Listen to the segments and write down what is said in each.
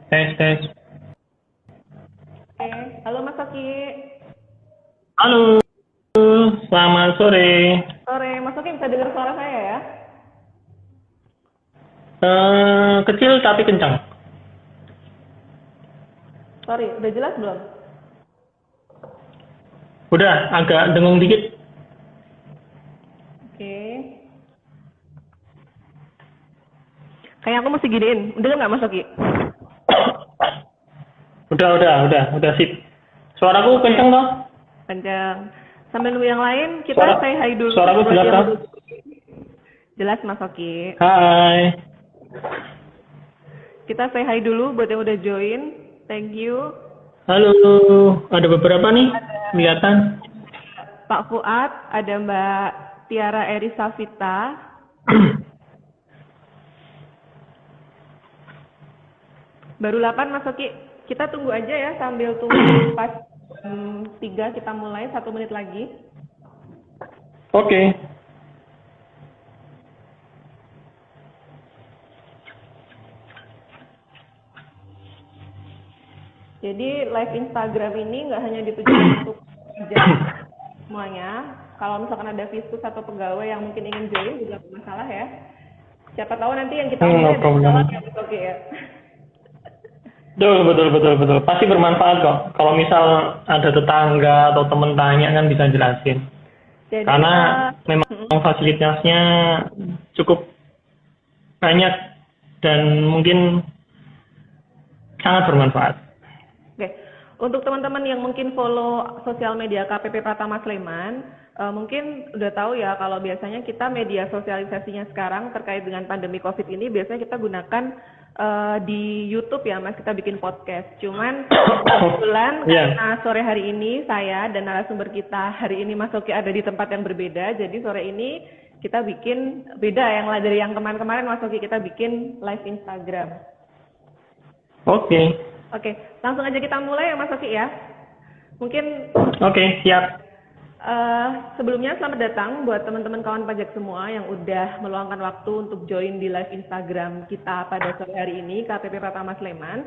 Tes, tes. Oke, halo Mas Oki. Halo, selamat sore. Sore, Mas Oki bisa dengar suara saya ya? Kecil tapi kencang. Sorry, udah jelas belum? Udah, agak dengung dikit. Oke. Kayak aku mesti giniin, dengar nggak Mas Oki? Udah sip. Suaraku Oke, kencang toh? kencang. Sambil nunggu yang lain, kita Suara, say hi dulu suaraku buat jelas yang toh? udah jelas Mas Oki. Hai. Kita say hi dulu buat yang udah join. Thank you. Halo, ada beberapa nih kelihatan. Pak Fuad, ada Mbak Tiara Erisa Vita. Baru 8 Mas Oki. Kita tunggu aja ya sambil tunggu pas 3 kita mulai 1 menit lagi. Oke. Jadi live Instagram ini nggak hanya ditujukan untuk kerja semuanya. Kalau misalkan ada viskus atau pegawai yang mungkin ingin join juga nggak masalah ya. Siapa tahu nanti yang kita No omongin ada problem. jalan ya Mas Oki ya. Betul. Pasti bermanfaat kok. Kalau misal ada tetangga atau temen tanya kan bisa jelasin. Jadi Karena memang fasilitasnya cukup banyak dan mungkin sangat bermanfaat. oke, untuk teman-teman yang mungkin follow sosial media KPP Pratama Sleman, mungkin udah tahu ya kalau biasanya kita media sosialisasinya sekarang terkait dengan pandemi COVID ini biasanya kita gunakan di YouTube ya Mas, kita bikin podcast. Cuman kebetulan karena sore hari ini saya dan narasumber kita hari ini Mas Oki ada di tempat yang berbeda, jadi sore ini kita bikin beda yang dari yang kemarin-kemarin Mas Oki, kita bikin live Instagram. Oke, Langsung aja kita mulai ya Mas Oki ya. Mungkin siap. sebelumnya selamat datang buat teman-teman kawan pajak semua yang udah meluangkan waktu untuk join di live Instagram kita pada sore hari ini, KPP Pratama Sleman.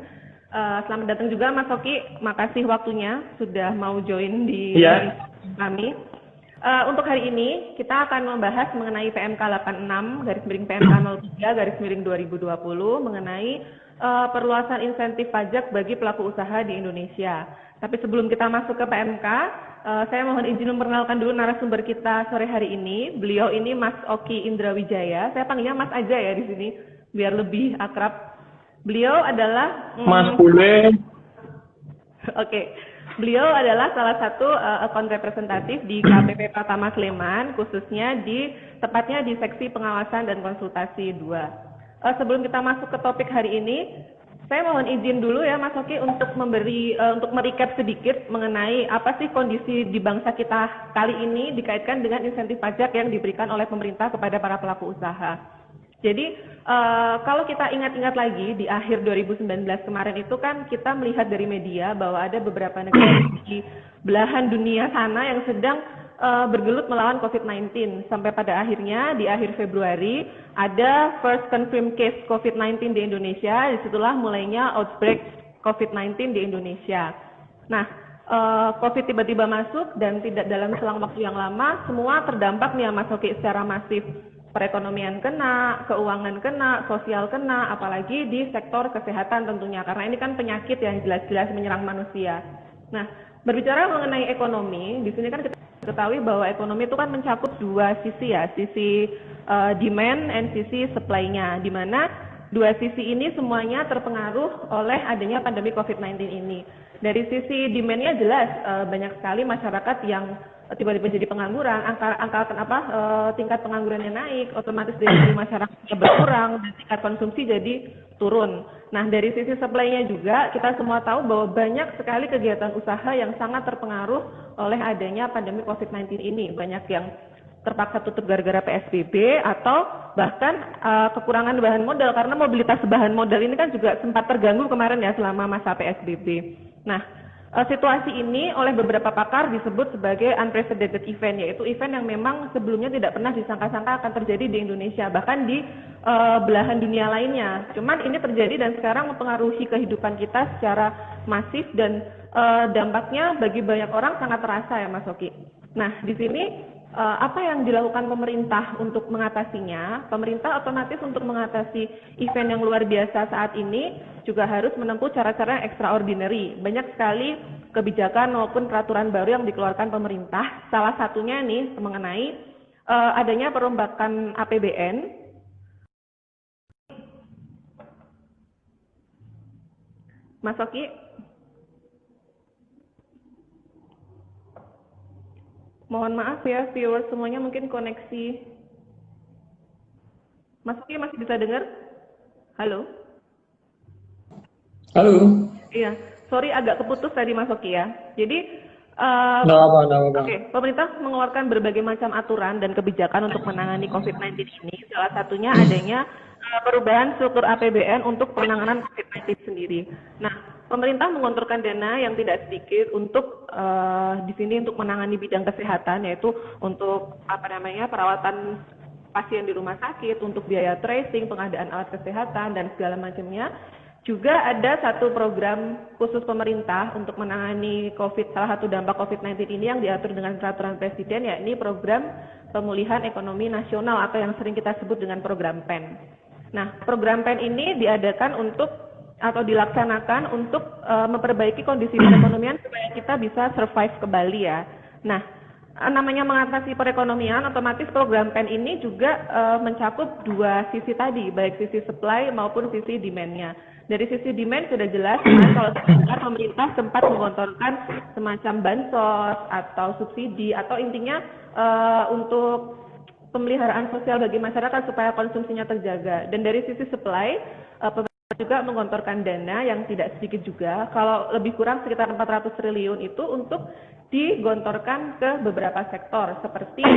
Selamat datang juga Mas Oki, makasih waktunya sudah mau join di live Instagram kami. Untuk hari ini kita akan membahas mengenai PMK 86 PMK 03 2020 mengenai perluasan insentif pajak bagi pelaku usaha di Indonesia. Tapi sebelum kita masuk ke PMK, saya mohon izin memperkenalkan dulu narasumber kita sore hari ini. Beliau ini Mas Oki Indra Wijaya. Saya panggilnya Mas aja ya di sini biar lebih akrab. Beliau adalah Mas Bule. Oke. Beliau adalah salah satu account representatif di KPP Pratama Sleman, khususnya tepatnya di seksi pengawasan dan konsultasi 2. Sebelum kita masuk ke topik hari ini, saya mohon izin dulu ya Mas Oki untuk untuk merecap sedikit mengenai apa sih kondisi di bangsa kita kali ini dikaitkan dengan insentif pajak yang diberikan oleh pemerintah kepada para pelaku usaha. Jadi kalau kita ingat-ingat lagi di akhir 2019 kemarin itu kan kita melihat dari media bahwa ada beberapa negara di belahan dunia sana yang sedang bergelut melawan COVID-19 sampai pada akhirnya di akhir Februari ada first confirmed case COVID-19 di Indonesia. Disitulah mulainya outbreak COVID-19 di Indonesia. Nah, COVID tiba-tiba masuk dan tidak dalam selang waktu yang lama semua terdampak nih Mas Oki secara masif. Perekonomian kena, keuangan kena, sosial kena, apalagi di sektor kesehatan tentunya karena ini kan penyakit yang jelas-jelas menyerang manusia. Nah, berbicara mengenai ekonomi, di sini kan kita ketahui bahwa ekonomi itu kan mencakup dua sisi ya, sisi demand and sisi supply-nya, di mana dua sisi ini semuanya terpengaruh oleh adanya pandemi COVID-19 ini. Dari sisi demand-nya jelas banyak sekali masyarakat yang tiba-tiba jadi pengangguran, tingkat penganggurannya naik, otomatis dari masyarakatnya berkurang, dan tingkat konsumsi jadi turun. Nah, dari sisi supply-nya juga, kita semua tahu bahwa banyak sekali kegiatan usaha yang sangat terpengaruh oleh adanya pandemi COVID-19 ini. Banyak yang terpaksa tutup gara-gara PSBB, atau bahkan kekurangan bahan modal, karena mobilitas bahan modal ini kan juga sempat terganggu kemarin ya selama masa PSBB. Nah, situasi ini oleh beberapa pakar disebut sebagai unprecedented event, yaitu event yang memang sebelumnya tidak pernah disangka-sangka akan terjadi di Indonesia, bahkan di belahan dunia lainnya. Cuman ini terjadi dan sekarang mempengaruhi kehidupan kita secara masif dan dampaknya bagi banyak orang sangat terasa ya Mas Oki. Nah di sini apa yang dilakukan pemerintah untuk mengatasinya? Pemerintah otomatis untuk mengatasi event yang luar biasa saat ini juga harus menempuh cara-cara yang extraordinary. Banyak sekali kebijakan maupun peraturan baru yang dikeluarkan pemerintah. Salah satunya nih mengenai adanya perombakan APBN. Mas Oki? Mohon maaf ya, viewers semuanya mungkin koneksi. Mas Oki masih bisa dengar? Halo? Halo. Iya, sorry agak keputus tadi Mas Oki ya. Jadi, Nggak apa-apa. Oke, pemerintah mengeluarkan berbagai macam aturan dan kebijakan untuk menangani COVID-19 ini. Salah satunya adanya perubahan struktur APBN untuk penanganan COVID-19 sendiri. Nah, pemerintah mengontorkan dana yang tidak sedikit untuk di sini untuk menangani bidang kesehatan, yaitu untuk perawatan pasien di rumah sakit, untuk biaya tracing, pengadaan alat kesehatan dan segala macamnya. Juga ada satu program khusus pemerintah untuk menangani COVID, salah satu dampak COVID-19 ini yang diatur dengan peraturan presiden, yakni program pemulihan ekonomi nasional atau yang sering kita sebut dengan program PEN. Nah, program PEN ini diadakan untuk atau dilaksanakan untuk memperbaiki kondisi perekonomian supaya kita bisa survive kembali ya. Nah, namanya mengatasi perekonomian, otomatis program PEN ini juga mencakup dua sisi tadi, baik sisi supply maupun sisi demand-nya. Dari sisi demand sudah jelas, kalau pemerintah sempat menggelontorkan semacam bansos atau subsidi atau intinya untuk pemeliharaan sosial bagi masyarakat supaya konsumsinya terjaga. Dan dari sisi supply, pemerintah juga menggelontorkan dana yang tidak sedikit juga, kalau lebih kurang sekitar 400 triliun itu untuk digelontorkan ke beberapa sektor seperti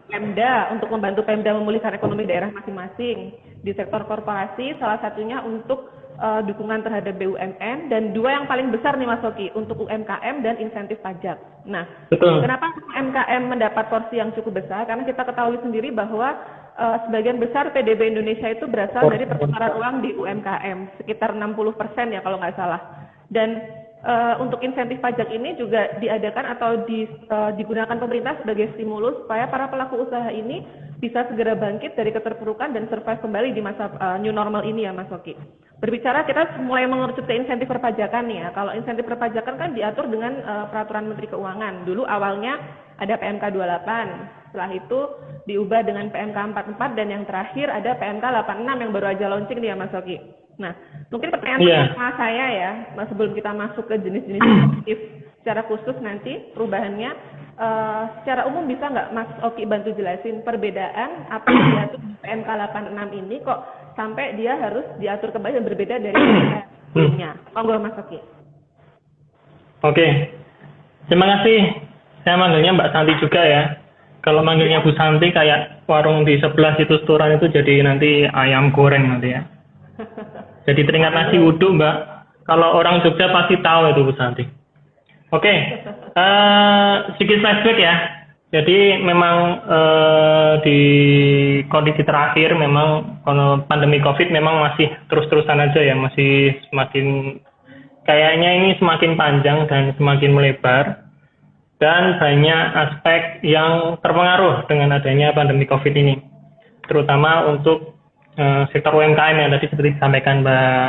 Pemda untuk membantu Pemda memulihkan ekonomi daerah masing-masing, di sektor korporasi salah satunya untuk dukungan terhadap BUMN, dan dua yang paling besar nih Mas Oki, untuk UMKM dan insentif pajak. Nah, kenapa UMKM mendapat porsi yang cukup besar? Karena kita ketahui sendiri bahwa sebagian besar PDB Indonesia itu berasal dari perputaran uang di UMKM, sekitar 60% ya kalau nggak salah. Dan untuk insentif pajak ini juga diadakan atau digunakan pemerintah sebagai stimulus supaya para pelaku usaha ini bisa segera bangkit dari keterpurukan dan survive kembali di masa new normal ini ya Mas Oki. Berbicara kita mulai mengerucut ke insentif perpajakan nih ya. Kalau insentif perpajakan kan diatur dengan peraturan Menteri Keuangan. Dulu awalnya ada PMK 28, setelah itu diubah dengan PMK 44 dan yang terakhir ada PMK 86 yang baru aja launching nih ya Mas Oki. Nah, mungkin pertanyaan saya ya, sebelum kita masuk ke jenis-jenis insentif secara khusus nanti perubahannya, secara umum bisa nggak Mas Oki bantu jelasin perbedaan apa yang diatur di PMK 86 ini kok sampai dia harus diatur kembali dan berbeda dari sebelumnya? Monggo Mas Oki. Oke, terima kasih. Saya manggilnya Mbak Santi juga ya. Kalau manggilnya Bu Santi kayak warung di sebelah situ setoran itu jadi nanti ayam goreng nanti ya. Jadi teringat nasi uduk Mbak. Kalau orang Jogja pasti tahu itu Bu Santi. Oke, sedikit flashback ya. Jadi memang di kondisi terakhir memang pandemi COVID memang masih terus-terusan aja ya, masih semakin kayaknya ini semakin panjang dan semakin melebar, dan banyak aspek yang terpengaruh dengan adanya pandemi COVID ini, terutama untuk sektor UMKM yang tadi seperti disampaikan Mbak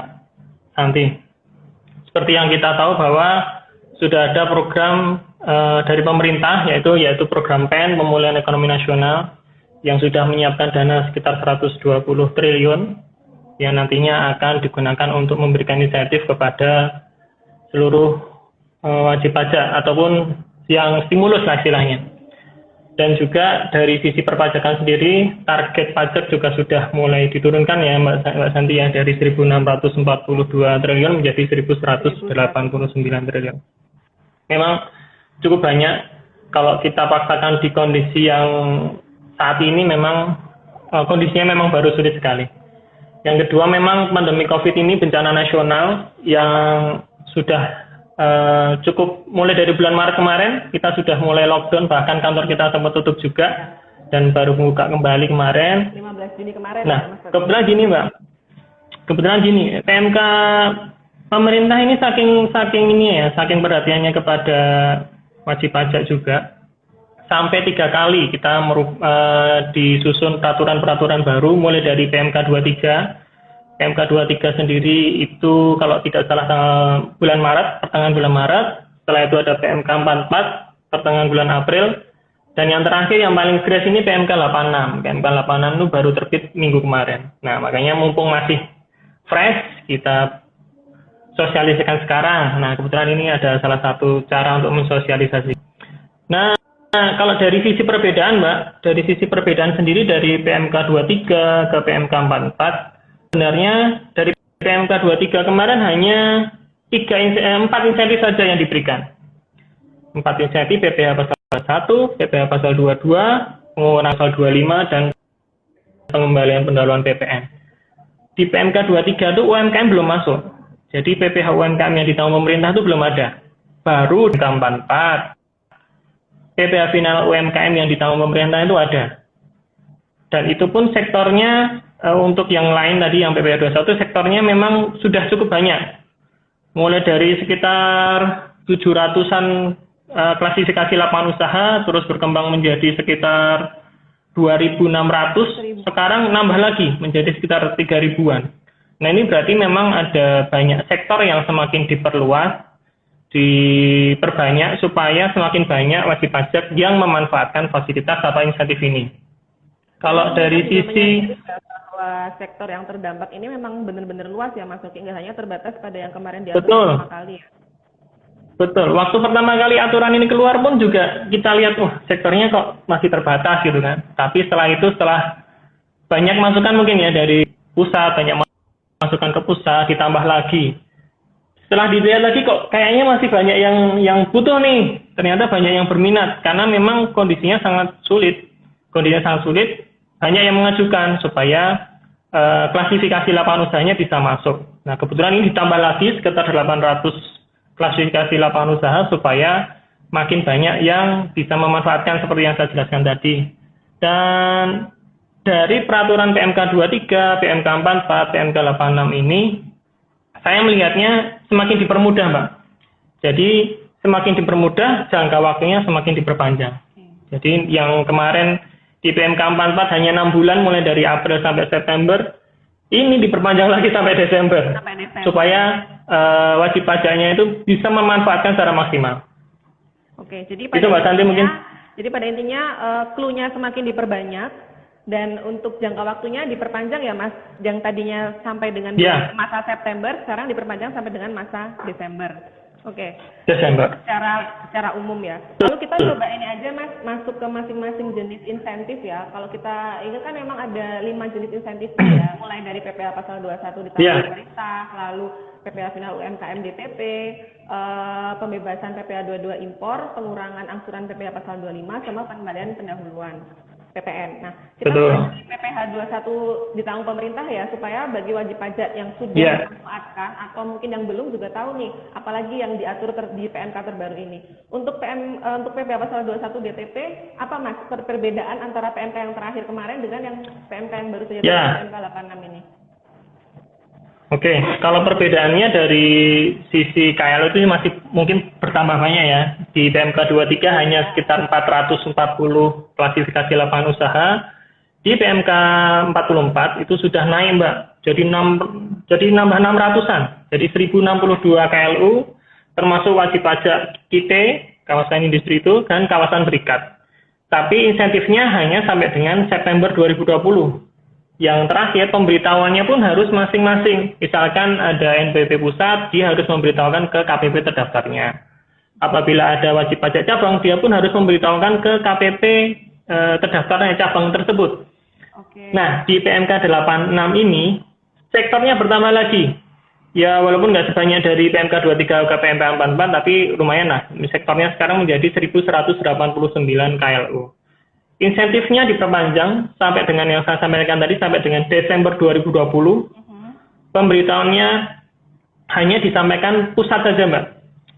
Santi. Seperti yang kita tahu bahwa sudah ada program dari pemerintah yaitu program PEN Pemulihan Ekonomi Nasional yang sudah menyiapkan dana sekitar 120 triliun yang nantinya akan digunakan untuk memberikan insentif kepada seluruh wajib pajak ataupun yang stimulus lah istilahnya. Dan juga dari sisi perpajakan sendiri, target pajak juga sudah mulai diturunkan ya Mbak Santi ya, dari 1.642 triliun menjadi 1.189 triliun. Memang cukup banyak kalau kita paksakan di kondisi yang saat ini, memang kondisinya memang baru sulit sekali. Yang kedua, memang pandemi COVID ini bencana nasional yang sudah cukup mulai dari bulan Maret kemarin kita sudah mulai lockdown, bahkan kantor kita sempat tutup juga dan baru buka kembali kemarin. 15 Juni kemarin. Nah, ya, Mas Fabi? kebetulan gini Mbak, PMK pemerintah ini saking ini ya, saking perhatiannya kepada wajib pajak juga, sampai 3 kali kita disusun peraturan-peraturan baru, mulai dari PMK 23. PMK 23 sendiri itu kalau tidak salah bulan Maret, pertengahan bulan Maret. Setelah itu ada PMK 44 pertengahan bulan April. Dan yang terakhir yang paling fresh ini PMK 86. PMK 86 itu baru terbit minggu kemarin. Nah, makanya mumpung masih fresh, kita sosialisasikan sekarang. Nah, kebetulan ini ada salah satu cara untuk mensosialisasi. Nah, kalau dari sisi perbedaan, Mbak, dari sisi perbedaan sendiri dari PMK 23 ke PMK 44, sebenarnya dari PMK 23 kemarin hanya 4 insentif saja yang diberikan. 4 insentif, PPh pasal 1, PPh pasal 22, pengurangan pasal 25, dan pengembalian pendahuluan PPN. Di PMK 23 itu UMKM belum masuk. Jadi PPh UMKM yang ditanggung pemerintah itu belum ada. Baru di PMK 44. PPh final UMKM yang ditanggung pemerintah itu ada. Dan itu pun sektornya untuk yang lain tadi yang PPh 21 sektornya memang sudah cukup banyak. Mulai dari sekitar 700-an klasifikasi lapangan usaha, terus berkembang menjadi sekitar 2.600, sekarang nambah lagi menjadi sekitar 3.000-an. Nah, ini berarti memang ada banyak sektor yang semakin diperluas, diperbanyak supaya semakin banyak wajib pajak yang memanfaatkan fasilitas atau insentif ini. Kalau dari sisi bahwa sektor yang terdampak ini memang benar-benar luas ya Mas Nuki, nggak hanya terbatas pada yang kemarin diatur pertama kali ya. Betul. Waktu pertama kali aturan ini keluar pun juga kita lihat, sektornya kok masih terbatas gitu kan. Tapi setelah banyak masukan mungkin ya dari pusat, banyak masukan ke pusat, ditambah lagi. Setelah dilihat lagi kok kayaknya masih banyak yang butuh nih. Ternyata banyak yang berminat karena memang kondisinya sangat sulit. Banyak yang mengajukan supaya klasifikasi lapangan usahanya bisa masuk. Nah, kebetulan ini ditambah lagi sekitar 800 klasifikasi lapangan usaha supaya makin banyak yang bisa memanfaatkan seperti yang saya jelaskan tadi. Dan dari peraturan PMK 23, PMK 44, PMK 86 ini, saya melihatnya semakin dipermudah, Mbak. Jadi semakin dipermudah, jangka waktunya semakin diperpanjang. Jadi yang kemarin di PMK 44 hanya 6 bulan mulai dari April sampai September, ini diperpanjang lagi sampai Desember. Supaya wajib pajaknya itu bisa memanfaatkan secara maksimal. Oke, jadi pada intinya clue-nya semakin diperbanyak dan untuk jangka waktunya diperpanjang ya Mas. Yang tadinya sampai dengan masa September, sekarang diperpanjang sampai dengan masa Desember. Oke. Desember. Secara umum ya. Lalu kita coba ini aja Mas, masuk ke masing-masing jenis insentif ya. Kalau kita ingat kan memang ada 5 jenis insentif ya, mulai dari PPh pasal 21 ditanggung pemerintah, lalu PPh final UMKM DTP, pembebasan PPh 22 impor, pengurangan angsuran PPh pasal 25 sama pengembalian pendahuluan PPN. Nah, kita mulai PPh 21 ditanggung pemerintah ya, supaya bagi wajib pajak yang sudah memanfaatkan atau mungkin yang belum juga tahu nih, apalagi yang diatur di PMK terbaru ini. Untuk PPh pasal 21 DTP, apa Mas perbedaan antara PMK yang terakhir kemarin dengan yang PMK yang baru saja PMK 86 ini? Oke, kalau perbedaannya dari sisi KL itu masih mungkin bertambah banyak ya. Di PMK 23 hanya sekitar 440 klasifikasi lapangan usaha. Di PMK 44 itu sudah naik, Mbak. Jadi nambah 600-an. Jadi 1062 KLU, termasuk wajib pajak KIT, kawasan industri itu, dan kawasan berikat. Tapi insentifnya hanya sampai dengan September 2020. Yang terakhir, pemberitahuannya pun harus masing-masing. Misalkan ada NPWP pusat, dia harus memberitahukan ke KPP terdaftarnya. Apabila ada wajib pajak cabang, dia pun harus memberitahukan ke KPP terdaftarnya cabang tersebut. Nah, di PMK 86 ini, sektornya bertambah lagi. Ya, walaupun nggak sebanyak dari PMK 23 ke PMK 44, tapi lumayan lah. Sektornya sekarang menjadi 1189 KLU. Insentifnya diperpanjang sampai dengan yang saya sampaikan tadi, sampai dengan Desember 2020. Pemberitahuannya hanya disampaikan pusat saja, Mbak.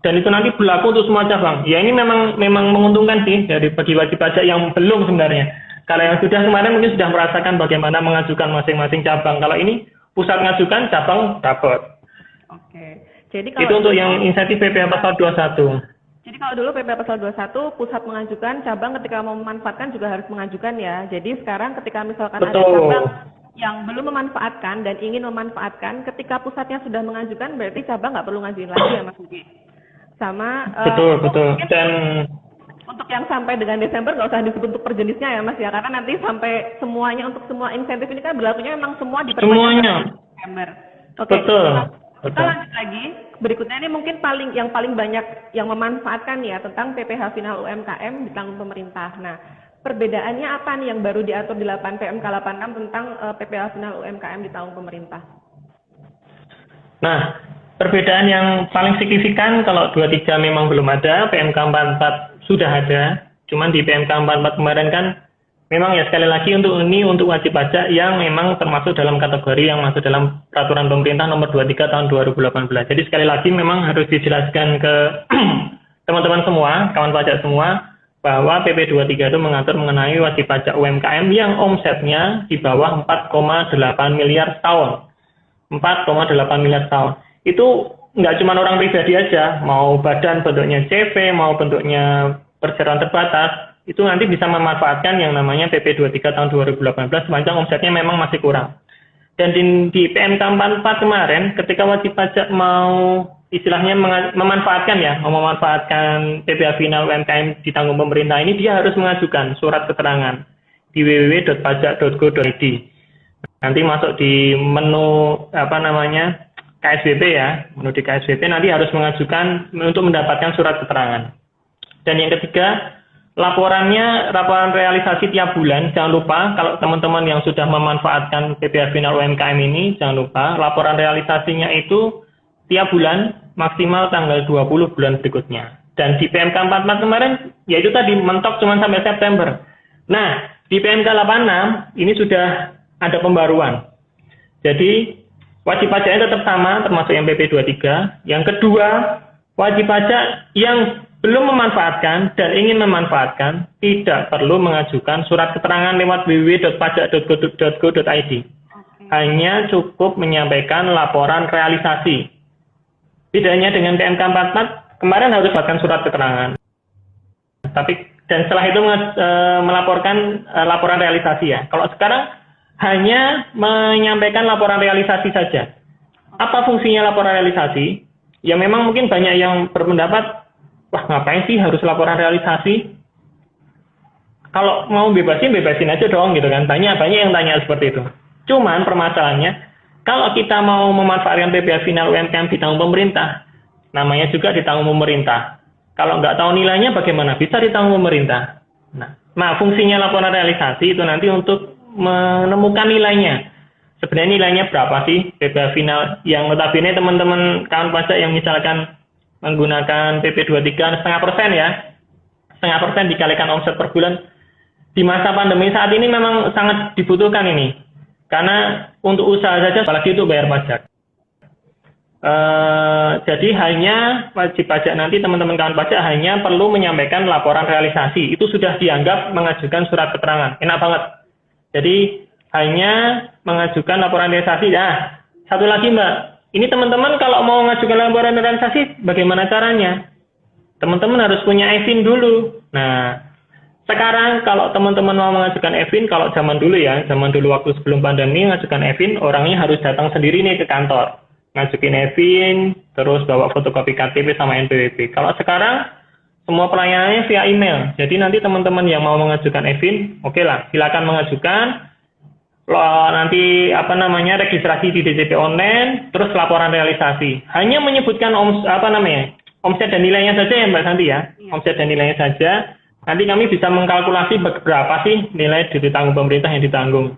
dan itu nanti berlaku untuk semua cabang. Ya ini memang menguntungkan sih dari bagi wajib pajak yang belum sebenarnya. Kalau yang sudah kemarin mungkin sudah merasakan bagaimana mengajukan masing-masing cabang. Kalau ini pusat ngajukan, cabang dapat. Oke. Jadi kalau itu untuk yang insentif PPh Pasal 21. Jadi kalau dulu PPh Pasal 21 pusat mengajukan, cabang ketika mau memanfaatkan juga harus mengajukan ya. Jadi sekarang ketika misalkan Betul. ada cabang yang belum memanfaatkan dan ingin memanfaatkan, ketika pusatnya sudah mengajukan berarti cabang nggak perlu ngajuin lagi ya Mas Ugi. Sama betul. Dan untuk yang sampai dengan Desember nggak usah disebut untuk per jenisnya ya Mas ya, karena nanti sampai semuanya untuk semua insentif ini kan berlakunya memang semua diperpanjang semuanya. Desember. Oke. Betul. Kita lanjut lagi. Berikutnya ini mungkin yang paling banyak yang memanfaatkan ya tentang PPh final UMKM ditanggung pemerintah. Nah, perbedaannya apa nih yang baru diatur di 8 PMK 86 tentang PPh final UMKM ditanggung pemerintah? Nah, perbedaan yang paling signifikan kalau 23 memang belum ada, PMK 44 sudah ada. Cuman di PMK 44 kemarin kan memang ya sekali lagi untuk wajib pajak yang memang termasuk dalam kategori yang masuk dalam peraturan pemerintah nomor 23 tahun 2018. Jadi sekali lagi memang harus dijelaskan ke teman-teman semua, kawan pajak semua, bahwa PP 23 itu mengatur mengenai wajib pajak UMKM yang omsetnya di bawah 4,8 miliar setahun. 4,8 miliar setahun. Itu nggak cuma orang pribadi aja, mau badan bentuknya CV, mau bentuknya perseroan terbatas, itu nanti bisa memanfaatkan yang namanya PP 23 tahun 2018 sepanjang omsetnya memang masih kurang. Dan di PMK 44 kemarin, ketika wajib pajak mau istilahnya memanfaatkan PPh final UMKM ditanggung pemerintah ini, dia harus mengajukan surat keterangan di www.pajak.go.id. Nanti masuk di menu KSBP ya, menu di KSBP nanti harus mengajukan untuk mendapatkan surat keterangan. Dan yang ketiga, laporan realisasi tiap bulan. Jangan lupa kalau teman-teman yang sudah memanfaatkan PPh final UMKM ini, jangan lupa laporan realisasinya itu tiap bulan maksimal tanggal 20 bulan berikutnya. Dan di PMK 44 kemarin, yaitu tadi mentok cuma sampai September. Nah, di PMK 86 ini sudah ada pembaruan. Jadi, wajib pajaknya tetap sama, termasuk yang PP 23. Yang kedua, wajib pajak yang belum memanfaatkan dan ingin memanfaatkan tidak perlu mengajukan surat keterangan lewat www.pajak.go.id. Hanya cukup menyampaikan laporan realisasi. Bedanya dengan PMK 44, kemarin harus buatkan surat keterangan. Dan setelah itu melaporkan laporan realisasi ya. Kalau sekarang hanya menyampaikan laporan realisasi saja. Apa fungsinya laporan realisasi? Ya memang mungkin banyak yang berpendapat, wah ngapain sih harus laporan realisasi? Kalau mau bebasin aja dong gitu kan. Banyak yang tanya seperti itu. Cuman permasalahannya, kalau kita mau memanfaatkan PPh final UMKM ditanggung pemerintah, namanya juga ditanggung pemerintah. Kalau nggak tahu nilainya bagaimana? Bisa ditanggung pemerintah. Nah, fungsinya laporan realisasi itu nanti untuk menemukan nilainya. Sebenarnya nilainya berapa sih PPh final yang notabene teman-teman kawan pajak yang misalkan menggunakan PP 23 0,5% ya. 0,5% dikalikan omset per bulan. Di masa pandemi saat ini memang sangat dibutuhkan ini. Karena untuk usaha saja, apalagi untuk bayar pajak. Jadi hanya wajib pajak nanti teman-teman kawan pajak hanya perlu menyampaikan laporan realisasi. Itu sudah dianggap mengajukan surat keterangan. Enak banget. Jadi hanya mengajukan laporan realisasi. Nah, satu lagi Mbak. Ini teman-teman kalau mau mengajukan laporan realisasi, bagaimana caranya? Teman-teman harus punya EVIN dulu. Nah, sekarang kalau teman-teman mau mengajukan EVIN, kalau zaman dulu waktu sebelum pandemi mengajukan EVIN, orangnya harus datang sendiri nih ke kantor. Ngajukin EVIN, terus bawa fotokopi KTP sama NPWP. Kalau sekarang, semua pelayanannya via email. Jadi nanti teman-teman yang mau mengajukan EVIN, oke lah, silakan mengajukan. Nanti registrasi di DJP online, terus laporan realisasi. Hanya menyebutkan omset dan nilainya saja ya Mbak Santi ya. Omset dan nilainya saja. Nanti kami bisa mengkalkulasi berapa sih nilai ditanggung pemerintah yang ditanggung.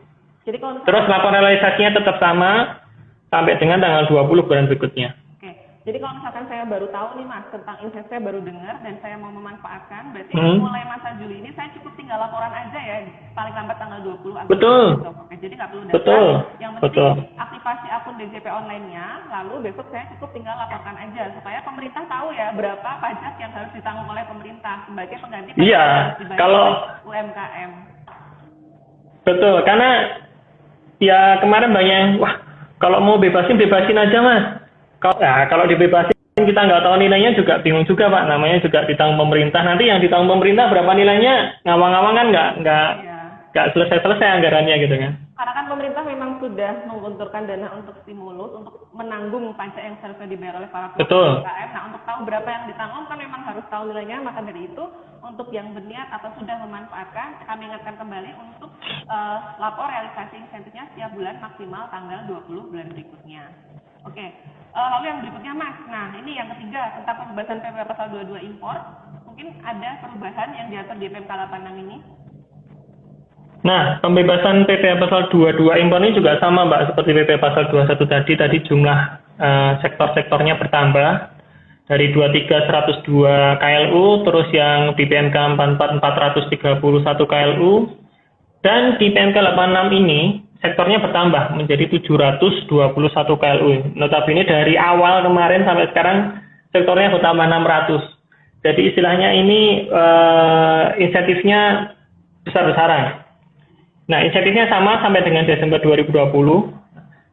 Terus laporan realisasinya tetap sama sampai dengan tanggal 20 bulan berikutnya. Oke. Jadi kalau misalkan saya baru tahu nih Mas tentang insight, saya baru dengar dan saya mau memanfaatkan, berarti mulai masa Juli ini saya cukup tinggal laporan aja ya, paling lambat tanggal 20 Agustus. Betul. Oke, jadi nggak perlu daftar. Betul. Yang penting Betul. aktifasi akun DJP online-nya, lalu besok saya cukup tinggal laporkan aja supaya pemerintah tahu ya berapa pajak yang harus ditanggung oleh pemerintah sebagai pengganti pajak Iya, yang harus dibayar kalau oleh UMKM. betul, karena ya kemarin banyak, wah kalau mau bebasin aja Mas. Kalau dibebasin kita nggak tahu nilainya juga bingung juga Pak, namanya juga ditanggung pemerintah. Nanti yang ditanggung pemerintah berapa nilainya, ngawang-ngawang kan nggak selesai anggarannya gitu kan. Karena kan pemerintah memang sudah mengunturkan dana untuk stimulus, untuk menanggung pajak yang seharusnya dibayar oleh para pelaku UMKM. Nah, untuk tahu berapa yang ditanggung kan memang harus tahu nilainya. Maka dari itu, untuk yang berniat atau sudah memanfaatkan, kami ingatkan kembali untuk lapor realisasi insentifnya setiap bulan maksimal tanggal 20 bulan berikutnya. Oke, lalu yang berikutnya Mas. Nah, ini yang ketiga tentang pembebasan PPh pasal 22 impor. Mungkin ada perubahan yang diatur di PMK 86 ini? Nah, pembebasan PPh pasal 22 impor ini juga sama Mbak seperti PPh pasal 21 tadi. Tadi jumlah sektor-sektornya bertambah dari 23 102 KLU, terus yang di PMK 44 431 KLU, dan di PMK 86 ini sektornya bertambah menjadi 721 KLU. Notabene dari awal kemarin sampai sekarang sektornya bertambah 600. Jadi istilahnya ini insentifnya besar-besaran. Nah, insentifnya sama sampai dengan Desember 2020.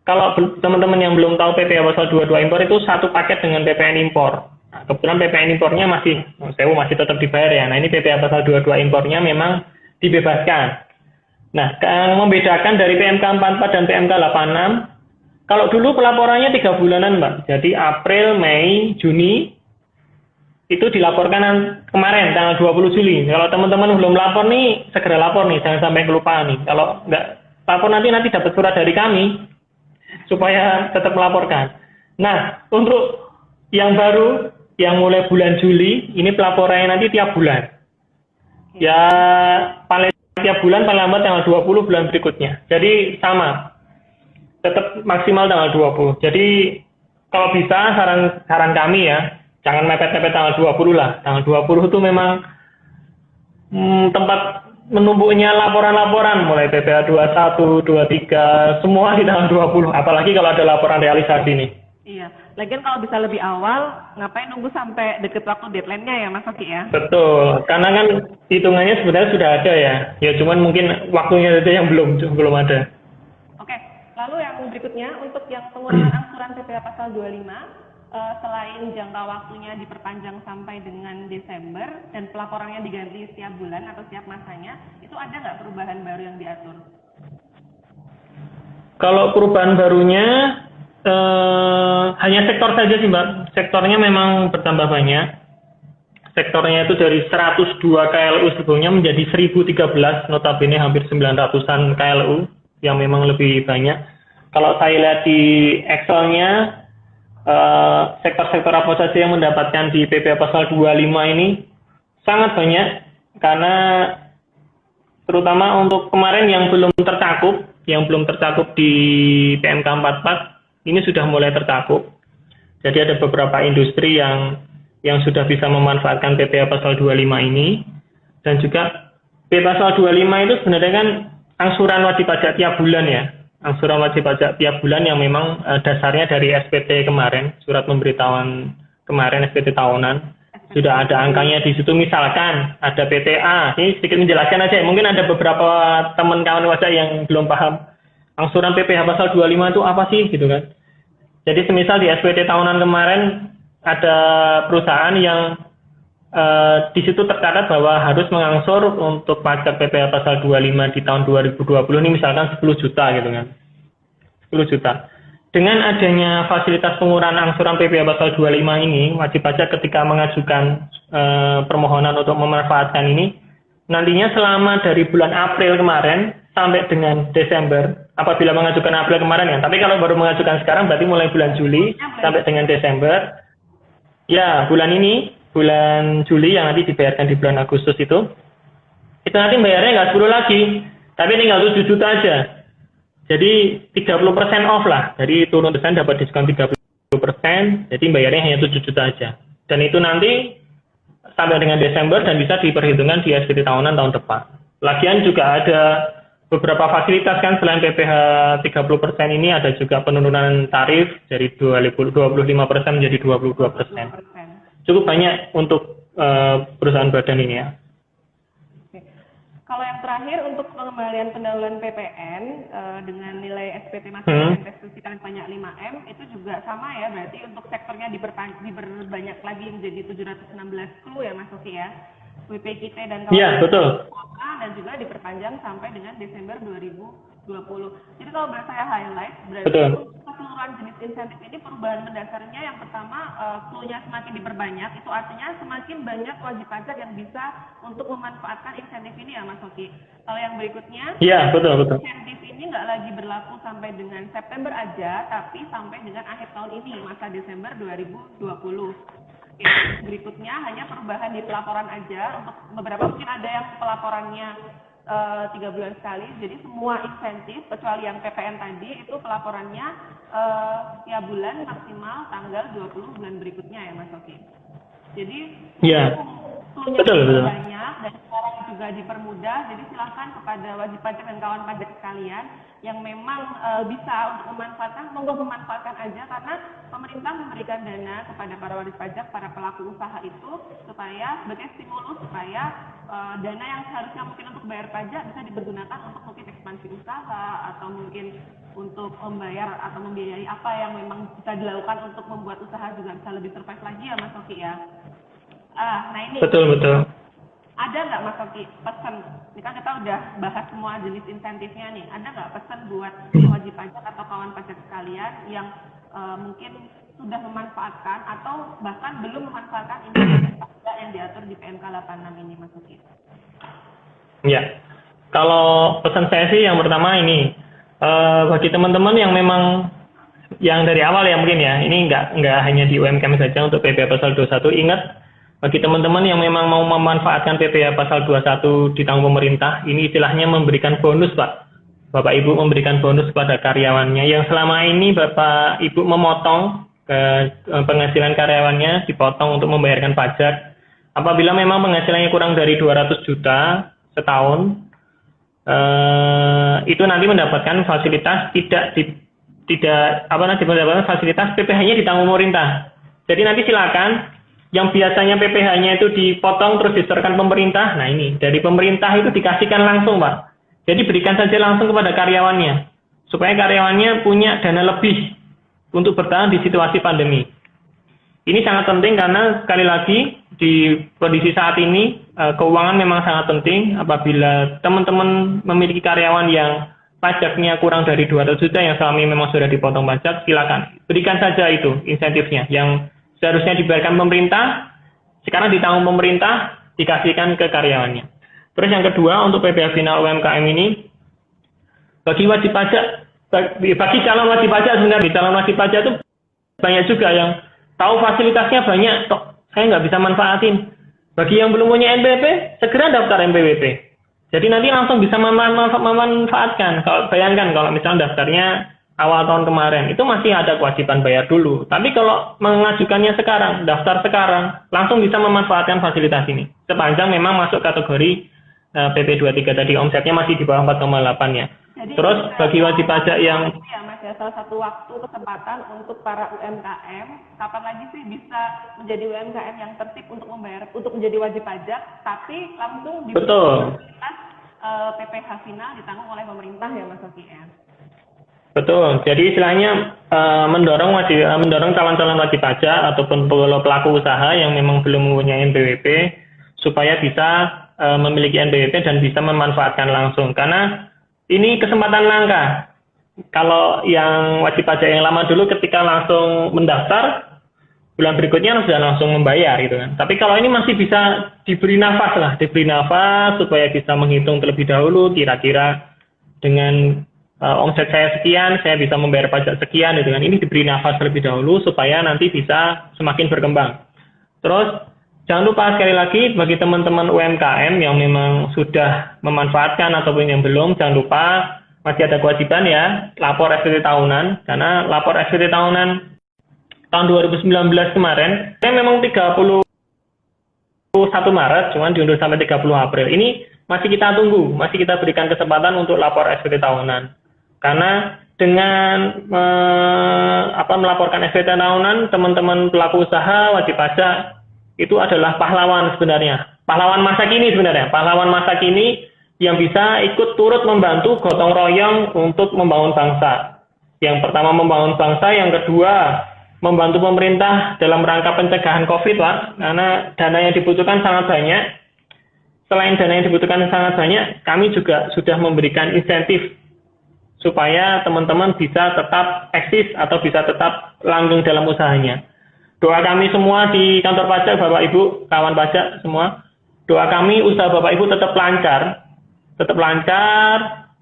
Kalau teman-teman yang belum tahu PPh pasal 22 impor itu satu paket dengan PPN impor. Nah, kebetulan PPN impornya masih tetap dibayar ya. Nah, ini PPh pasal 22 impornya memang dibebaskan. Nah, yang membedakan dari PMK 44 dan PMK 86, kalau dulu pelaporannya 3 bulanan, Mbak. Jadi April, Mei, Juni, itu dilaporkan kemarin, tanggal 20 Juli. Kalau teman-teman belum lapor nih, segera lapor nih, jangan sampai kelupaan nih. Kalau nggak lapor nanti dapat surat dari kami, supaya tetap melaporkan. Nah, untuk yang baru, yang mulai bulan Juli, ini pelaporannya nanti tiap bulan. Ya, paling tiap bulan paling lambat tanggal 20 bulan berikutnya. Jadi sama, tetap maksimal tanggal 20. Jadi kalau bisa saran kami ya, jangan mepet-mepet tanggal 20 lah. Tanggal 20 itu memang tempat menumpuknya laporan-laporan, mulai PPh 21, 23, semua di tanggal 20. Apalagi kalau ada laporan realisasi nih. Iya, lagian kalau bisa lebih awal, ngapain nunggu sampai deket waktu deadline-nya ya Mas Oki ya? Betul, karena kan hitungannya sebenarnya sudah ada ya. Ya cuman mungkin waktunya saja yang belum ada. Oke, lalu yang berikutnya untuk yang pengurangan angsuran PPh pasal 25, selain jangka waktunya diperpanjang sampai dengan Desember dan pelaporannya diganti setiap bulan atau setiap masanya, itu ada nggak perubahan baru yang diatur? Kalau perubahan barunya hanya sektor saja sih Mbak. Sektornya memang bertambah banyak. Sektornya itu dari 102 KLU sebelumnya menjadi 1013, notabene hampir 900-an KLU yang memang lebih banyak. Kalau saya lihat di Excel-nya, sektor-sektor apa saja yang mendapatkan di PPh pasal 25 ini sangat banyak, karena terutama untuk kemarin yang belum tercakup di PMK 44 ini sudah mulai tercakup. Jadi ada beberapa industri yang sudah bisa memanfaatkan PPh pasal 25 ini, dan juga PPh pasal 25 itu sebenarnya kan angsuran wajib pajak tiap bulan ya. Angsuran wajib pajak tiap bulan yang memang dasarnya dari SPT kemarin, surat pemberitahuan kemarin SPT tahunan. Sudah ada angkanya di situ, misalkan ada PTA. Ini sedikit menjelaskan aja, mungkin ada beberapa teman kawan wajah yang belum paham. Angsuran PPh pasal 25 itu apa sih gitu kan. Jadi semisal di SPT tahunan kemarin ada perusahaan yang di situ tercatat bahwa harus mengangsur untuk pajak PPh pasal 25 di tahun 2020 ini misalkan 10 juta gitu kan. 10 juta. Dengan adanya fasilitas pengurangan angsuran PPh pasal 25 ini, wajib pajak ketika mengajukan permohonan untuk memanfaatkan ini, nantinya selama dari bulan April kemarin sampai dengan Desember, apabila mengajukan April kemarin ya, tapi kalau baru mengajukan sekarang berarti mulai bulan Juli sampai dengan Desember, ya bulan ini, bulan Juli yang nanti dibayarkan di bulan Agustus itu nanti bayarnya nggak 10 lagi, tapi tinggal 7 juta aja. Jadi 30% off lah, jadi turun desain dapat diskon 30%. 30%, jadi bayarnya hanya 7 juta aja. Dan itu nanti sampai dengan Desember dan bisa diperhitungkan di SPT tahunan tahun depan. Lagian juga ada beberapa fasilitas kan, selain PPh 30% ini ada juga penurunan tarif dari 25% menjadi 22%. Cukup banyak untuk perusahaan badan ini ya. Kalau yang terakhir untuk pengembalian pendahuluan PPN dengan nilai SPT masing-masing restitusi paling banyak 5M itu juga sama ya, berarti untuk sektornya diperbanyak lagi menjadi 716 clue ya Mas Oki ya. WPKT dan kawan-kawan. Iya, betul. Dan juga diperpanjang sampai dengan Desember 2020. Jadi kalau boleh saya highlight, berarti untuk keseluruhan jenis insentif ini perubahan mendasarnya yang pertama clue-nya semakin diperbanyak, itu artinya semakin banyak wajib pajak yang bisa untuk memanfaatkan insentif ini ya Mas Oki. Kalau yang berikutnya, iya betul. Insentif ini nggak lagi berlaku sampai dengan September aja, tapi sampai dengan akhir tahun ini, masa Desember 2020. Oke, berikutnya hanya perubahan di pelaporan aja. Untuk beberapa mungkin ada yang pelaporannya 3 bulan sekali, jadi semua insentif kecuali yang PPN tadi itu pelaporannya tiap bulan maksimal tanggal 20 bulan berikutnya ya Mas Oki. Jadi betul. Banyak dan sekarang juga dipermudah, jadi silahkan kepada wajib pajak dan kawan pajak sekalian yang memang bisa untuk memanfaatkan, monggo memanfaatkan aja, karena pemerintah memberikan dana kepada para wajib pajak, para pelaku usaha itu supaya sebagai stimulus supaya dana yang seharusnya mungkin untuk bayar pajak bisa dipergunakan untuk mungkin ekspansi usaha atau mungkin untuk membayar atau membiayai apa yang memang bisa dilakukan untuk membuat usaha juga bisa lebih survive lagi ya Mas Oki ya. Nah ini betul. Ada nggak Mas Oki pesan? Ini kan kita udah bahas semua jenis insentifnya nih. Ada nggak pesan buat wajib pajak atau kawan pajak sekalian yang mungkin sudah memanfaatkan atau bahkan belum memanfaatkan insentif pajak yang diatur di PMK 86 ini Mas Oki? Ya, kalau pesan saya sih yang pertama ini bagi teman-teman yang memang yang dari awal ya mungkin ya, ini nggak hanya di UMKM saja untuk PPh pasal 21, ingat bagi teman-teman yang memang mau memanfaatkan PPh pasal 21 ditanggung pemerintah, ini istilahnya memberikan bonus Pak. Bapak Ibu memberikan bonus kepada karyawannya yang selama ini Bapak Ibu memotong penghasilan karyawannya, dipotong untuk membayarkan pajak. Apabila memang penghasilannya kurang dari 200 juta setahun, itu nanti mendapatkan fasilitas mendapatkan fasilitas PPh-nya ditanggung pemerintah. Jadi nanti silakan yang biasanya PPh-nya itu dipotong terus disetorkan pemerintah. Nah ini dari pemerintah itu dikasihkan langsung Pak. Jadi berikan saja langsung kepada karyawannya supaya karyawannya punya dana lebih untuk bertahan di situasi pandemi. Ini sangat penting karena sekali lagi di kondisi saat ini keuangan memang sangat penting. Apabila teman-teman memiliki karyawan yang pajaknya kurang dari 200 juta yang selama ini memang sudah dipotong pajak, silakan berikan saja itu insentifnya yang seharusnya dibayarkan pemerintah, sekarang ditanggung pemerintah, dikasihkan ke karyawannya. Terus yang kedua untuk PPh final UMKM ini, bagi wajib pajak, bagi calon wajib pajak sebenarnya, calon wajib pajak itu banyak juga yang tahu fasilitasnya banyak, saya nggak bisa manfaatin. Bagi yang belum punya NPWP, segera daftar NPWP. Jadi nanti langsung bisa memanfaatkan. Kalau bayangkan kalau misalnya daftarnya awal tahun kemarin, itu masih ada kewajiban bayar dulu. Tapi kalau mengajukannya sekarang, daftar sekarang, langsung bisa memanfaatkan fasilitas ini. Sepanjang memang masuk kategori PP 23 tadi, omsetnya masih di bawah 4,8 ya. Jadi, terus bagi wajib pajak yang ya Mas ya, salah satu waktu kesempatan untuk para UMKM, kapan lagi sih bisa menjadi UMKM yang tertib untuk membayar, untuk menjadi wajib pajak, tapi langsung diberikan PPh final ditanggung oleh pemerintah ya Mas Oki ya. Betul. Jadi istilahnya mendorong calon-calon wajib pajak ataupun pelaku usaha yang memang belum mempunyai NPWP supaya bisa memiliki NPWP dan bisa memanfaatkan langsung. Karena ini kesempatan langka. Kalau yang wajib pajak yang lama dulu ketika langsung mendaftar, bulan berikutnya sudah langsung membayar gitu kan. Tapi kalau ini masih bisa diberi nafas supaya bisa menghitung terlebih dahulu kira-kira dengan omset saya sekian, saya bisa membayar pajak sekian gitu kan. Ini diberi nafas terlebih dahulu supaya nanti bisa semakin berkembang. Terus jangan lupa sekali lagi bagi teman-teman UMKM yang memang sudah memanfaatkan ataupun yang belum, jangan lupa masih ada kewajiban ya lapor SPT tahunan, karena lapor SPT tahunan tahun 2019 kemarin, saya memang 31 Maret, cuman diundur sampai 30 April. Ini masih kita tunggu, masih kita berikan kesempatan untuk lapor SPT tahunan. Karena dengan melaporkan SPT tahunan, teman-teman pelaku usaha wajib pajak itu adalah pahlawan sebenarnya. Pahlawan masa kini sebenarnya. Pahlawan masa kini yang bisa ikut turut membantu gotong royong untuk membangun bangsa. Yang pertama membangun bangsa, yang kedua membantu pemerintah dalam rangka pencegahan COVID, Pak. Karena dana yang dibutuhkan sangat banyak. Selain dana yang dibutuhkan sangat banyak, kami juga sudah memberikan insentif supaya teman-teman bisa tetap eksis atau bisa tetap langgeng dalam usahanya. Doa kami semua di kantor pajak, Bapak Ibu, kawan pajak semua, doa kami usaha Bapak Ibu tetap lancar,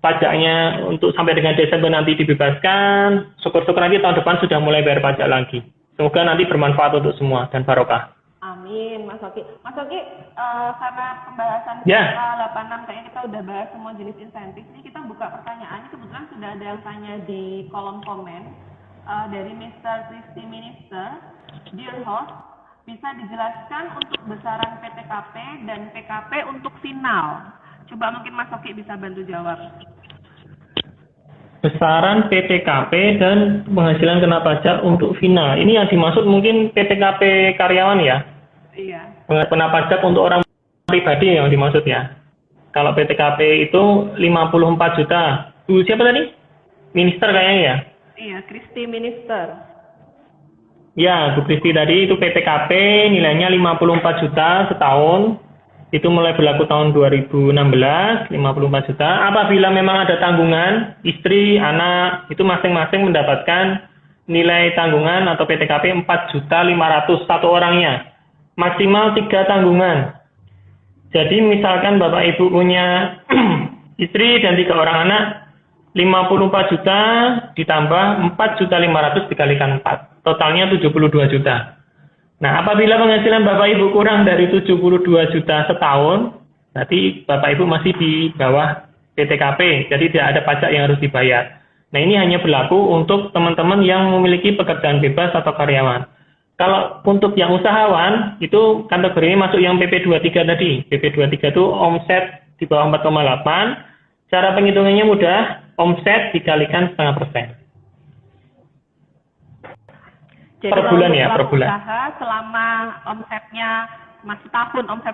pajaknya untuk sampai dengan Desember nanti dibebaskan. Syukur-syukur nanti tahun depan sudah mulai bayar pajak lagi. Semoga nanti bermanfaat untuk semua dan barokah. Amin, Mas Oki. Mas Oki, karena pembahasan Ya. 86 kayaknya kita udah bahas semua jenis insentif. Ini kita buka pertanyaan. Kebetulan sudah ada yang tanya di kolom komen dari Mr. Christy Minister. Dear host, bisa dijelaskan untuk besaran PTKP dan PKP untuk final? Coba mungkin Mas Oki bisa bantu jawab. Besaran PTKP dan penghasilan kena pajak untuk final. Ini yang dimaksud mungkin PTKP karyawan ya? Iya. Kena pajak untuk orang pribadi yang dimaksud ya. Kalau PTKP itu 54 juta. Siapa tadi? Minister kayaknya ya? Iya, Christy Minister. Ya, Bu Kristi tadi itu PTKP nilainya 54 juta setahun. Itu mulai berlaku tahun 2016, 54 juta. Apabila memang ada tanggungan, istri, anak, itu masing-masing mendapatkan nilai tanggungan atau PTKP 4.500.000 satu orangnya. Maksimal 3 tanggungan. Jadi misalkan Bapak Ibu punya istri dan 3 orang anak, 54 juta ditambah 4.500.000 dikalikan 4. Totalnya 72 juta. Nah, apabila penghasilan Bapak Ibu kurang dari 72 juta setahun, berarti Bapak Ibu masih di bawah PTKP, jadi tidak ada pajak yang harus dibayar. Nah, ini hanya berlaku untuk teman-teman yang memiliki pekerjaan bebas atau karyawan. Kalau untuk yang usahawan, itu kategorinya masuk yang PP23 tadi. PP23 itu omset di bawah 4,8. Cara penghitungannya mudah, omset dikalikan 0,5%. Jadi Per bulan ya, per bulan. Usaha selama omset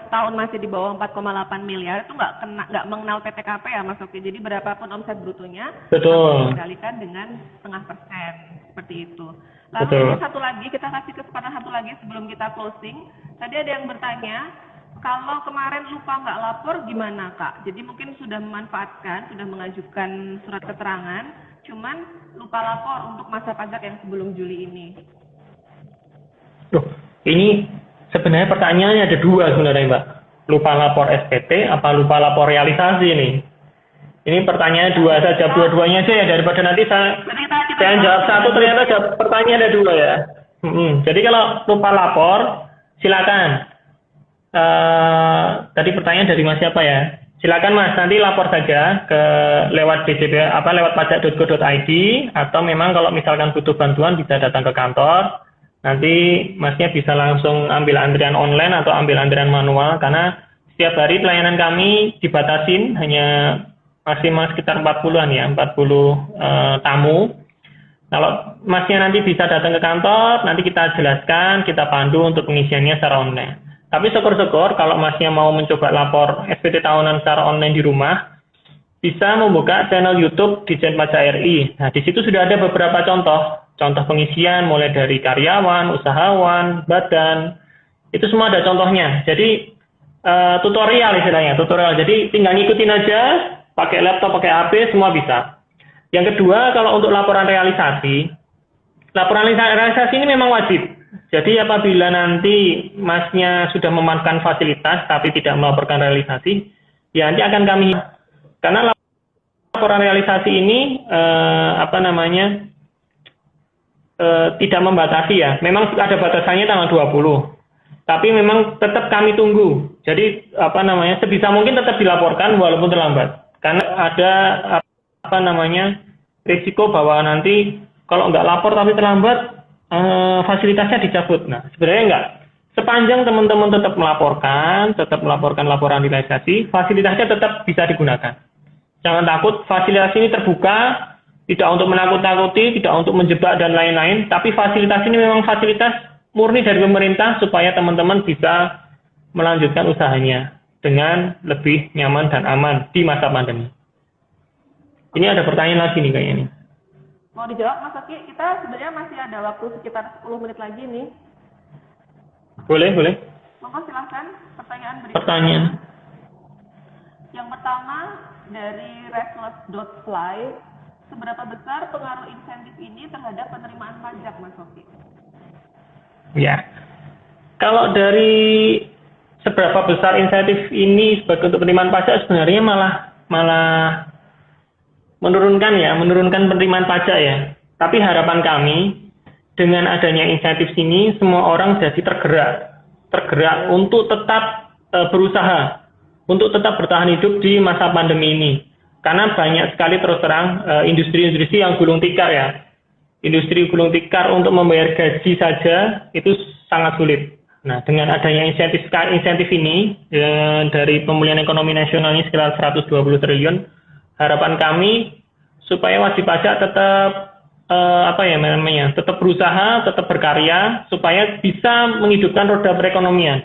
setahun masih di bawah 4,8 miliar itu nggak mengenal PTKP ya Mas Oki. Jadi berapapun omset brutonya Betul. dikalikan dengan 0,5% seperti itu. Lalu Betul. ini satu lagi, kita kasih kesempatan satu lagi sebelum kita closing. Tadi ada yang bertanya, kalau kemarin lupa nggak lapor gimana Kak? Jadi mungkin sudah memanfaatkan, sudah mengajukan surat keterangan, cuman lupa lapor untuk masa pajak yang sebelum Juli ini. Loh, ini sebenarnya pertanyaannya ada 2 sebenarnya, Mbak. Lupa lapor SPT apa lupa lapor realisasi nih? Ini pertanyaannya 2 saja, dua-duanya aja ya, daripada nanti saya jawab satu ternyata pertanyaan ada 2 ya. Jadi kalau lupa lapor, silakan. Tadi pertanyaan dari Mas siapa ya? Silakan Mas, nanti lapor saja ke lewat lewat pajak.go.id, atau memang kalau misalkan butuh bantuan bisa datang ke kantor. Nanti Masnya bisa langsung ambil antrian online atau ambil antrian manual, karena setiap hari pelayanan kami dibatasin hanya maksimal sekitar 40-an ya, 40 tamu. Kalau Masnya nanti bisa datang ke kantor, nanti kita jelaskan, kita pandu untuk pengisiannya secara online. Tapi syukur-syukur kalau Masnya mau mencoba lapor SPT tahunan secara online di rumah, bisa membuka channel YouTube Ditjen Pajak RI. Nah, di situ sudah ada beberapa contoh pengisian mulai dari karyawan, usahawan, badan. Itu semua ada contohnya. Jadi tutorial istilahnya, tutorial. Jadi tinggal ngikutin aja, pakai laptop, pakai HP, semua bisa. Yang kedua, kalau untuk laporan realisasi ini memang wajib. Jadi apabila nanti Masnya sudah memanfaatkan fasilitas tapi tidak melaporkan realisasi, ya nanti akan kami, karena laporan realisasi ini tidak membatasi ya. Memang ada batasannya tanggal 20. Tapi memang tetap kami tunggu. Jadi sebisa mungkin tetap dilaporkan walaupun terlambat. Karena ada risiko bahwa nanti kalau nggak lapor tapi terlambat, fasilitasnya dicabut. Nah, sebenarnya enggak. Sepanjang teman-teman tetap melaporkan laporan realisasi, fasilitasnya tetap bisa digunakan. Jangan takut, fasilitas ini terbuka, tidak untuk menakut-nakuti, tidak untuk menjebak dan lain-lain, tapi fasilitas ini memang fasilitas murni dari pemerintah supaya teman-teman bisa melanjutkan usahanya dengan lebih nyaman dan aman di masa pandemi. Ini ada pertanyaan lagi nih kayaknya nih. Mau dijawab Mas Oki? Kita sebenarnya masih ada waktu sekitar 10 menit lagi nih. Boleh. Monggo silahkan pertanyaan berikutnya. Pertanyaan. Yang pertama dari restless.fly, seberapa besar pengaruh insentif ini terhadap penerimaan pajak, Mas Oki? Ya, kalau dari seberapa besar insentif ini sebagai untuk penerimaan pajak sebenarnya malah menurunkan penerimaan pajak ya. Tapi harapan kami dengan adanya insentif sini semua orang jadi tergerak untuk tetap berusaha, untuk tetap bertahan hidup di masa pandemi ini. Karena banyak sekali terus terang industri-industri yang gulung tikar ya. Industri gulung tikar untuk membayar gaji saja itu sangat sulit. Nah, dengan adanya insentif ini dari pemulihan ekonomi nasional ini sekitar 120 triliun, harapan kami supaya wajib pajak tetap tetap berusaha, tetap berkarya supaya bisa menghidupkan roda perekonomian.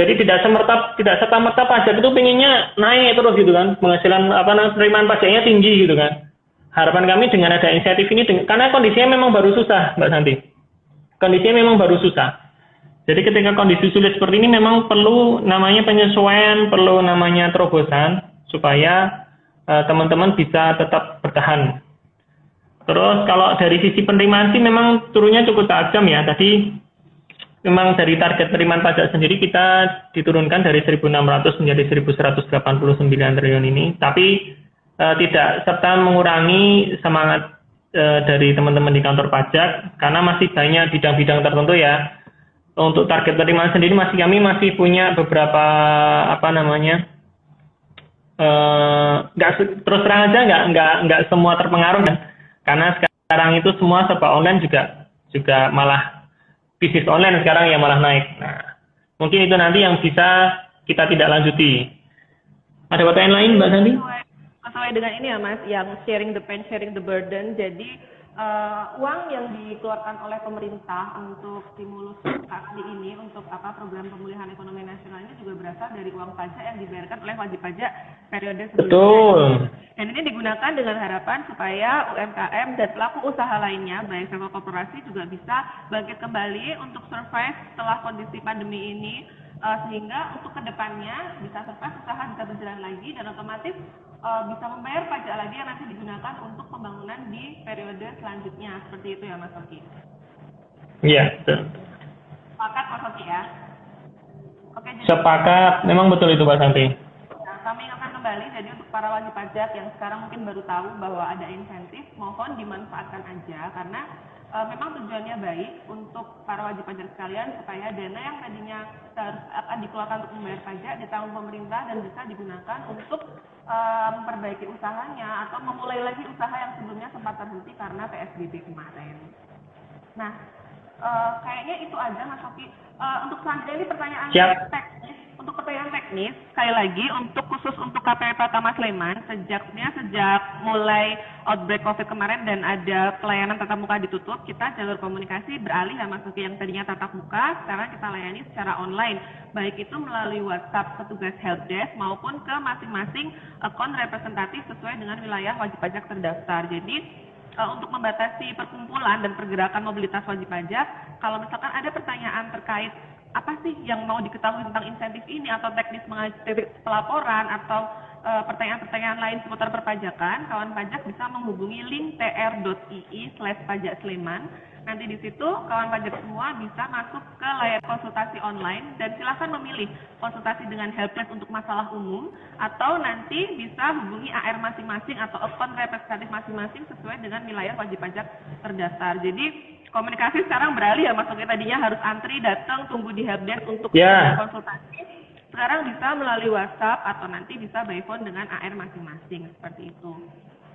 Jadi tidak serta-merta pajak itu pengennya naik terus gitu kan, penghasilan penerimaan pajaknya tinggi gitu kan. Harapan kami dengan ada insentif ini, karena kondisinya memang baru susah, Mbak Santi. Kondisinya memang baru susah. Jadi ketika kondisi sulit seperti ini memang perlu namanya penyesuaian, perlu namanya terobosan supaya teman-teman bisa tetap bertahan. Terus kalau dari sisi penerimaan sih memang turunnya cukup tajam ya. Tadi memang dari target penerimaan pajak sendiri kita diturunkan dari 1.600 menjadi 1.189 triliun ini. Tapi tidak serta mengurangi semangat dari teman-teman di kantor pajak karena masih banyak bidang-bidang tertentu ya. Untuk target penerimaan sendiri kami masih punya beberapa terus terang aja nggak semua terpengaruh kan. Karena sekarang itu semua serba online juga malah bisnis online sekarang yang malah naik. Nah, mungkin itu nanti yang bisa kita tidak lanjuti. Ada pertanyaan lain, Mbak Santi? Sesuai dengan ini ya Mas, yang sharing the pain, sharing the burden. Jadi uang yang dikeluarkan oleh pemerintah untuk stimulus saat ini untuk program pemulihan ekonomi nasional ini juga berasal dari uang pajak yang dibayarkan oleh wajib pajak periode sebelumnya. Betul. Dan ini digunakan dengan harapan supaya UMKM dan pelaku usaha lainnya, baik sektor korporasi juga bisa bangkit kembali untuk survive setelah kondisi pandemi ini, sehingga untuk kedepannya bisa survive, usaha bisa berjalan lagi dan otomatis bisa membayar pajak lagi yang nanti digunakan untuk pembangunan di periode selanjutnya. Seperti itu ya Mas Oki? Iya, betul. Sepakat Mas Oki ya? Oke, jadi sepakat, memang betul itu Mbak Santi. Kami akan kembali, jadi untuk para wajib pajak yang sekarang mungkin baru tahu bahwa ada insentif, mohon dimanfaatkan aja karena memang tujuannya baik untuk para wajib pajak sekalian supaya dana yang tadinya akan dikeluarkan untuk membayar pajak ditanggung pemerintah dan bisa digunakan untuk memperbaiki usahanya atau memulai lagi usaha yang sebelumnya sempat terhenti karena PSBB kemarin. Nah, kayaknya itu aja Mas Oki. Untuk selanjutnya ini pertanyaan teknis. Untuk pertanyaan teknis, sekali lagi khusus untuk KPP Pratama Sleman, sejak mulai outbreak COVID kemarin dan ada pelayanan tatap muka ditutup, kita jalur komunikasi beralih ya Mas Oki, yang tadinya tatap muka, sekarang kita layani secara online, baik itu melalui WhatsApp petugas helpdesk maupun ke masing-masing akun representatif sesuai dengan wilayah wajib pajak terdaftar. Jadi untuk membatasi perkumpulan dan pergerakan mobilitas wajib pajak, kalau misalkan ada pertanyaan terkait apa sih yang mau diketahui tentang insentif ini atau teknis pelaporan atau pertanyaan-pertanyaan lain seputar perpajakan, kawan pajak bisa menghubungi link tr.ii/pajaksleman. Nanti di situ kawan pajak semua bisa masuk ke layar konsultasi online dan silakan memilih konsultasi dengan helpdesk untuk masalah umum atau nanti bisa hubungi AR masing-masing atau akun representatif masing-masing sesuai dengan wilayah wajib pajak terdaftar. Jadi komunikasi sekarang beralih ya Mas Oki, tadinya harus antri datang tunggu di helpdesk untuk konsultasi. Sekarang bisa melalui WhatsApp atau nanti bisa by phone dengan AR masing-masing seperti itu.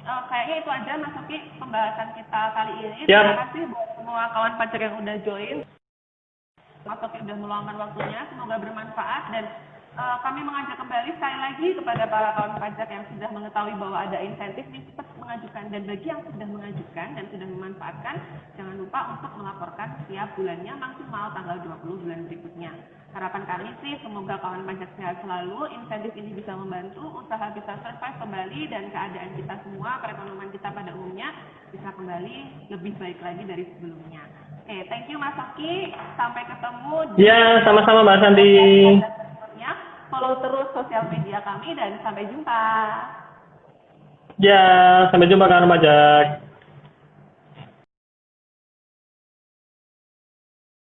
Kayaknya itu aja Mas Oki pembahasan kita kali ini. Siap. Terima kasih buat semua kawan pajak yang udah join. Mas Oki udah meluangkan waktunya, semoga bermanfaat dan kami mengajak kembali sekali lagi kepada para kawan pajak yang sudah mengetahui bahwa ada insentif ini cepat mengajukan, dan bagi yang sudah mengajukan dan sudah memanfaatkan, jangan lupa untuk melaporkan setiap bulannya maksimal tanggal 20 bulan berikutnya. Harapan kami sih semoga kawan pajak sehat selalu, insentif ini bisa membantu usaha bisa survive kembali dan keadaan kita semua, perekonomian kita pada umumnya bisa kembali lebih baik lagi dari sebelumnya. Oke, thank you Mas Oki. Sampai ketemu di Ya, sama-sama Mbak Santi. follow terus sosial media kami dan sampai jumpa. Ya, sampai jumpa kawan pajak.